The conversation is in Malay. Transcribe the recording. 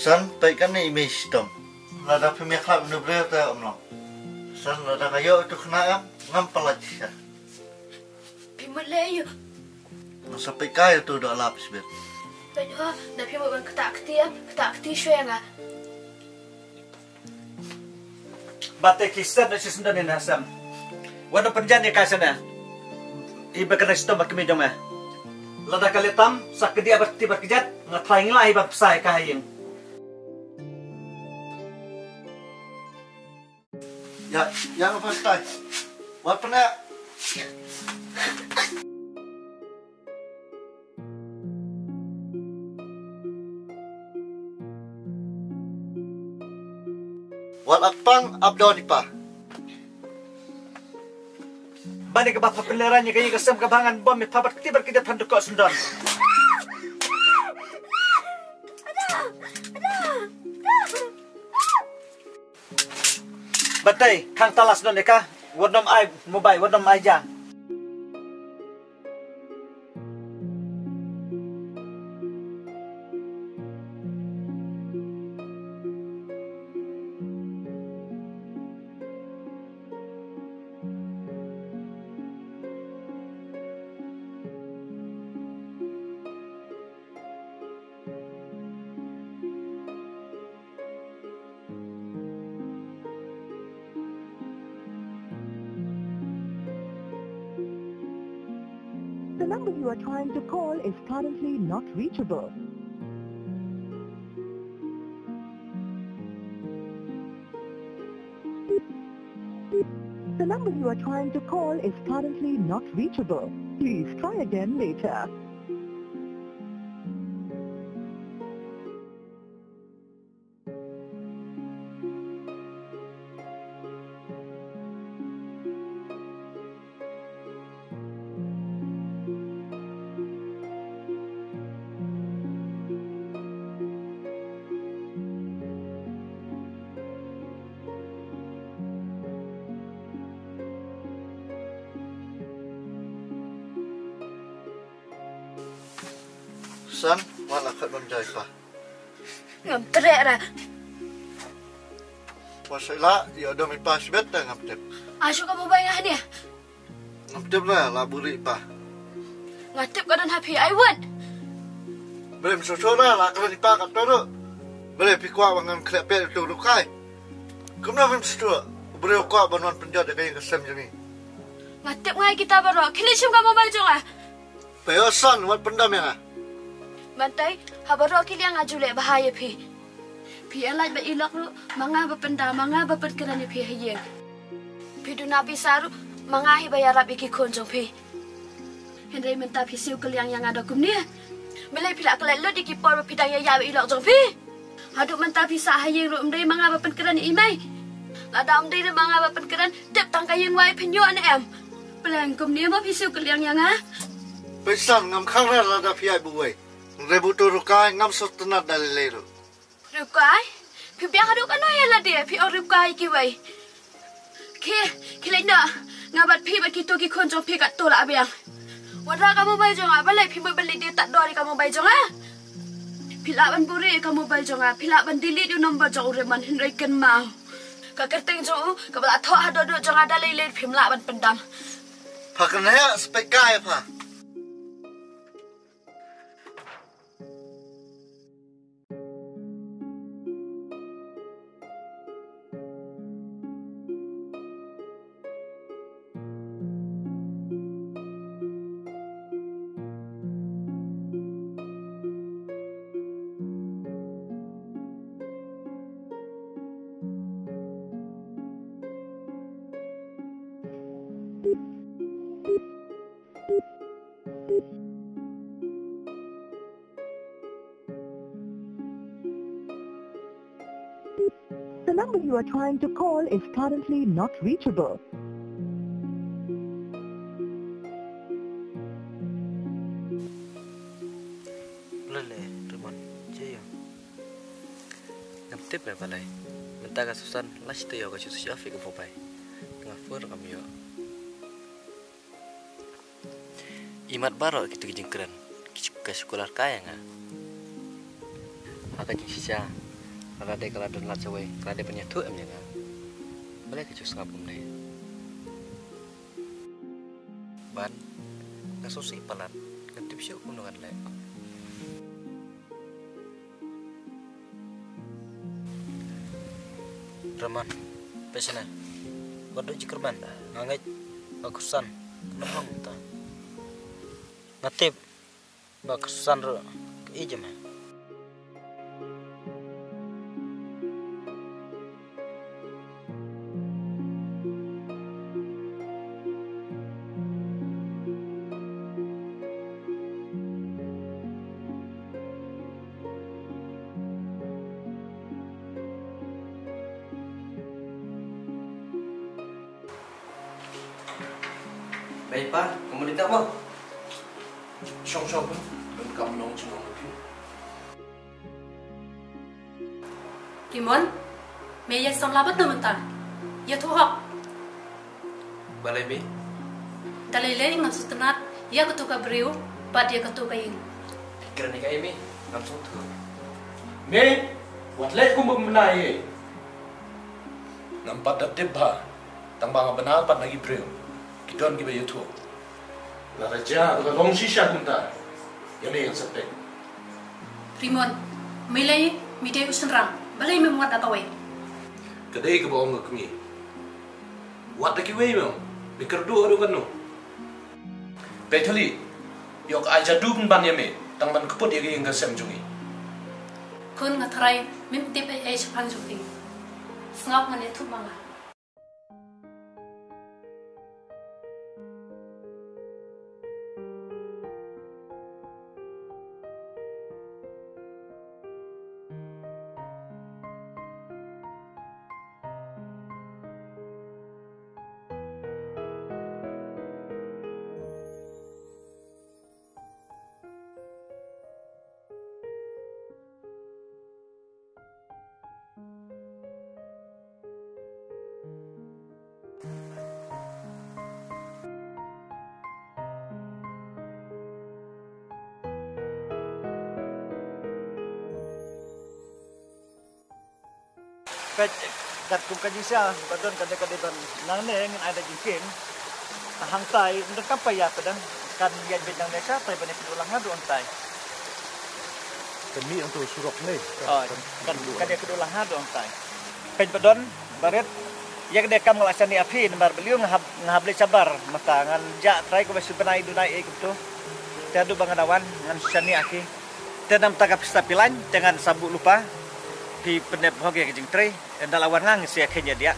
San baikkan ni image dom. Lada pemiklap nubril ta omno. San lada kayo itu kena ngam pelajia. Pimalayo. Sampai kaya tu dah lapis bet. Banyak dah pimau bang ketak-ketik syuai ngah. Batik kisah nasi sendan ni nasam. Wana penjani kasana. Iba kena situ mak kami jomah. Lada kalitam sak dia bertiba kejat ngatlaing lah iba pesai kahayeng. Ya apa stai? Wat pernah? Wat akpang abdo ni pa. Bani ke bapak pelerannya kaya kesem kebangan bom mi pabat tiba kejat handuk kau sendan. Batai kang talas non deka wadom ai mobile wadom ai jang. The number you are trying to call is currently not reachable. The number you are trying to call is currently not reachable. Please try again later. San, wala kat banjai pa. Ngam terak dah. Wasila, ya ada mi pas bet dah ngam tep. Asyik kamu bayar ni. Ngam tep lah, laburi pa. Ngatip kau dan happy I want. Boleh susu lah, lah kalau dipa kat tu. Boleh pikwa ngam krepet tu rukai. Kumna film susu. Boleh kuat banuan penjat dekat yang kesem jadi. Ngatip ngai kita baru. Kini cuma kamu bayar jong ah. Payo san, wat pendam yang ah. Bantai, habaro kili yang ajule bahaya pi. Pi alai ba ilok lu, manga bapenda, manga baperkeran pi hayeng. Pi duna pi saru, manga hi bayar rabi ki konjong pi. Hendai menta pi siu keliang yang ada kum ni. Belai pila kelai lu di kipor pi daya ya ilok jong pi. Haduk menta pi sa hayeng lu mdai manga baperkeran imai. Lada mdai de manga baperkeran dep tangkayeng wai penyo an em. Belang kum ni ma pi siu keliang yang ah. Pesan ngam khang lah ada piai buai. Rebutu rukai ngam sotenat dari leru. Rukai? Pi biang haduk kan ya lah dia, pi orang rukai ki wai. Kile nak ngabat pi bat kita ki konjong pi kat tolak biang. Wadah kamu bai jong ah, balai pi balik dia tak dori kamu bai jong ah. Pila ban buri kamu bai jong ah, pila ban delete you nombor jong reman henry ken mau. Ka kerteng jong ka bala tho hado do jong ada lele pi mla ban pendam. Pakan ya spekai apa? The number you are trying to call is currently not reachable. Lele, Ramon, Jaya. Ngam tip ya balai. Mentaka susan las tu yo ka susu afi ka popai. Ngafur kami yo. Imat baro kitu jengkeran. Ke sekolah kaya nga. Maka jeng sisa Rade kalau don lat sawai, rade punya tu amnya kan. Boleh kecus ngapum deh. Ban, ngasusi palat, ngantip siu kunungan le. Raman, pesena. Waduh jikerman, ngangit, bagusan, kenapa ta? Ngatip, bagusan ro, ijem. Baik pa, kamu tidak mau? Syong-syong pun, dan kamu nong cuma mungkin. Kimon, meja song labat naman ta. Ya tuhak. Balai be? Dalilay ngan sustenat, ya ketuka beriu, pat ya ketuka yung. Kira ni kaya be, langsung tu. Me, buat lek kumbu menai. Nampak dah tebha, tambang benar pat lagi beriu. Kituan kita YouTube. La raja, la long shisha kunta. Yang ni yang sepek. Rimon, milay midai usenrang, balay memuat ataway. Kedai ke bawang kami. Wat lagi way mem. Mikir dua orang kan no. Betuli, yok aja du pun ban yame. Tang ban keput yang yang kesem jungi. Kun ngatrai mim tip ai sepang juking. Sengap ngan itu mangga. Pet kat kum kajisa badon kadang-kadang don nang ne ngin ada jingkin hang tai ndek apa ya pedang kan dia bidang desa tai bani ulang ngadu ontai Kami untuk surok ni. kan dia kedulang ngadu ontai pen badon baret ya de kam nglasani api nembar beliau ngahab le sabar mata ngan ja trai ko besu penai dunai gitu tadu bangadawan ngan sani aki tenam tagap stapilan dengan sabuk lupa di penep hoge kejing tre dalawan ngang sia kenya dia